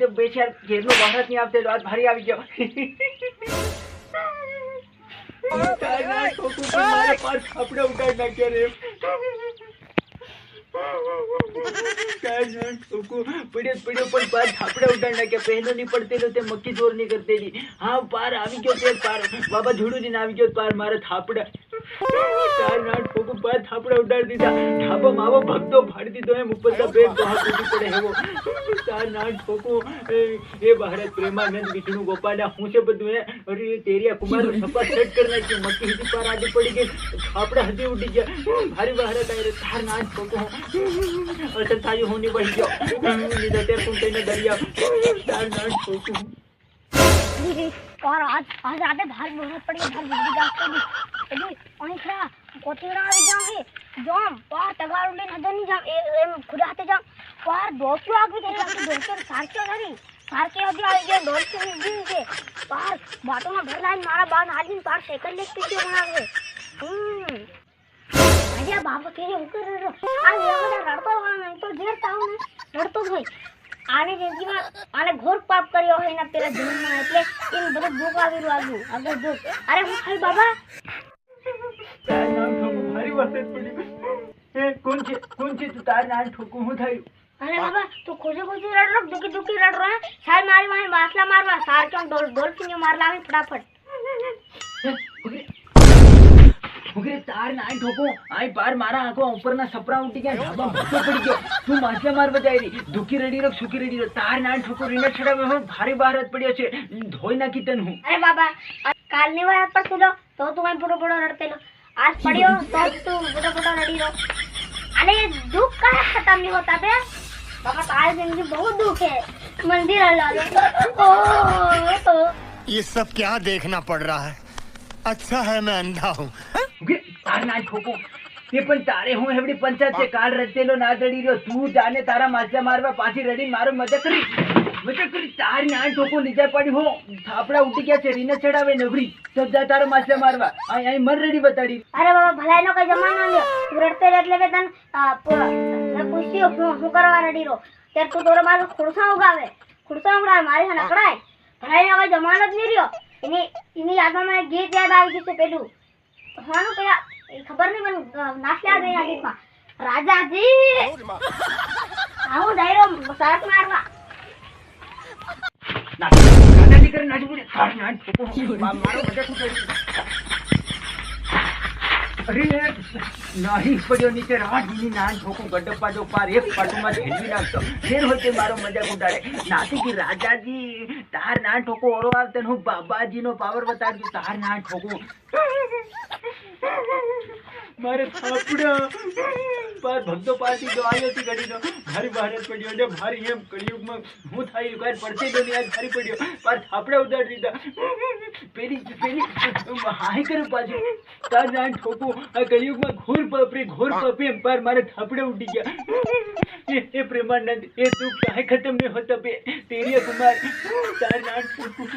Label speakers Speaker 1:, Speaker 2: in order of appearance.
Speaker 1: તે બેચાર ઘેરનો બહાર નહીં આવતો આજ ભારી આવી ગયો તારા ઠોકું મારા પાસ આપણે ઉડાડી નાખ્યા રે પડ્યો પણ પાર થાપડા ઉડાડી નાખ્યા પહેલો નહીં પડતેલો તે મક્કી જોર નહીં કરતેલી હા પાર આવી ગયો તે પાર બાબા જોડું આવી ગયો પાર મારા થાપડા પાર થાપડા ઉડાડી દીધા ઢાબો માવો ભગતો ફાડી દીધો એમ ઉપરતા પેટ તો હાથ ઉડી પડે એવો તાર ના ઠોકું એ ભારત પ્રેમાનંદ વિષ્ણુ ગોપાલ હું છે બધું અરે તેરિયા કુમાર સપા સેટ કરી નાખ્યું મક્કી હિજી પાર આડી પડી ગઈ થાપડા હજી ઉડી ગયા ભારી ભારત આવી તાર ના ઠોકું અસર થાય હું નહીં બની ગયો લીધા તે તું કઈને દરિયા તાર ના ઠોકું
Speaker 2: और आज आते भारी बहुत पड़ी भारी बिजली गास पड़ी एडी पंखा कोतेड़ा આવી જાવ હે જોમ પાર તગારું લઈને હદો ની જામ એમ ખુદાતે જામ પાર દોસ્યો આગી દે દોસ્યો સારક્યો ધરી સારકે હદી આવી ગયો દોસ્યો ની જીન છે પાર બાટોમાં ભરલાઈ મારા બાન હાલીને પાર સાયકલ લે પીછે બનાવે અજે બાબો કે ઉકર આ લેવડા રડતો હોય તો જેરતા હું રડતો હોય આને જિંદગીમાં આને ઘોર પાપ કર્યો હોય એના પેલા જન્મમાં એટલે એને બધું દુઃખ આવી રહ્યું આગળ દુઃખ અરે હું ખાઈ બાબા
Speaker 1: મારી વાત પડી કોણ છે તું તાર નામ ઠોકું હું થયું
Speaker 2: અરે બાબા તું ખોજે રડરો દુખી રડરો હે સાલ મારી મારી બાસલા મારવા સાર કેમ ડોલ્ફિન માર લાવી ફટાફટ
Speaker 1: ઉગરે તાર નાઈ ઠોકો આઈ પાર મારા આંખો ઉપરના સપરા ઉઠી ગયા ઢાબા ભૂકો પડી ગયો તું માછલા માર બજાઈ દુખી રડી રો સુખી રડી રો તાર નાઈ ઠોકો રીને છડાવે હું ભારે બહાર પડ્યો છે ધોઈ નાખી તન હું
Speaker 2: અરે બાબા કાલની વાત પર તું તું અહીં બડો રડતેલો આજ પડ્યો તો તું બડો રડી રો અરે દુઃખ का खत्म नहीं होता बे बाबा तारे जिंदगी बहुत दुख है मंदिर अल्लाह
Speaker 3: ये सब क्या देखना पड़ रहा है अच्छा है मैं अंधा हूँ
Speaker 1: તાર ના ઠોકો તે પણ તારે હું એવડી પંચાયત છે કાલ રડતેલો ના રડી રહ્યો તું જાને તારા માછલા મારવા પાછી રડી મારો મજા કરી તાર ના ઠોકો નીચે પડી હો થાપડા ઉઠી ગયા છે રીને ચડાવે નવરી તો જા તારો માછલા મારવા અહીં મર રડી બતાડી
Speaker 2: અરે બાબા ભલાઈનો કઈ જમાનો લ્યો તું રડતે એટલે કે તન પૂછ્યો હું કરવા રડી રો ત્યારે તું તોરો બાજુ ખુરસા ઉગાવે મારી હે નકડાય ભલાઈનો કઈ જમાનો જ નહીં રહ્યો એની યાદમાં મને ગીત યાદ આવી ગયું છે પેલું હાનું પેલા ખબર નહીં મને નાખ્યા ગઈ આ ગીતમાં રાજાજી આવું ડાયરો સાત મારવા
Speaker 1: દાદાજી કરે નાચ પૂરી મારો મજા શું કરી અરે નહીં પડ્યો નીચે રાજીની નાન ઠોકું ગડપ્પા જો પાર એક પાટુમાં ઝેલવી નાખતો ફેર હોય તે મારો મજાક ઉડાડે નાથી કે રાજાજી તાર નાન ઠોકો ઓરો આવતે હું બાબાજીનો પાવર બતાડજો તાર નાન ઠોકું મારે થાપડા પાર ભક્તો પાર્ટી તો આવ્યો હતી ઘડીનો ભારી બહાર પડ્યો ને ભારી એમ કળિયુગમાં હું થાય કઈ પડશે તો નહીં આજ ભારી પડ્યો પાર થાપડા ઉડાડી દીધા પેલી હાઈ કર્યું પાછું તાર નાન ઠોકું આ કળિયુગમાં ઘોર પપી એમ પાર મારે થાપડા ઉડી ગયા એ પ્રેમાનંદ એ તું કાંઈ ખતમ નહીં હોતા બે તેરિયા કુમાર તાર નાન ઠોકું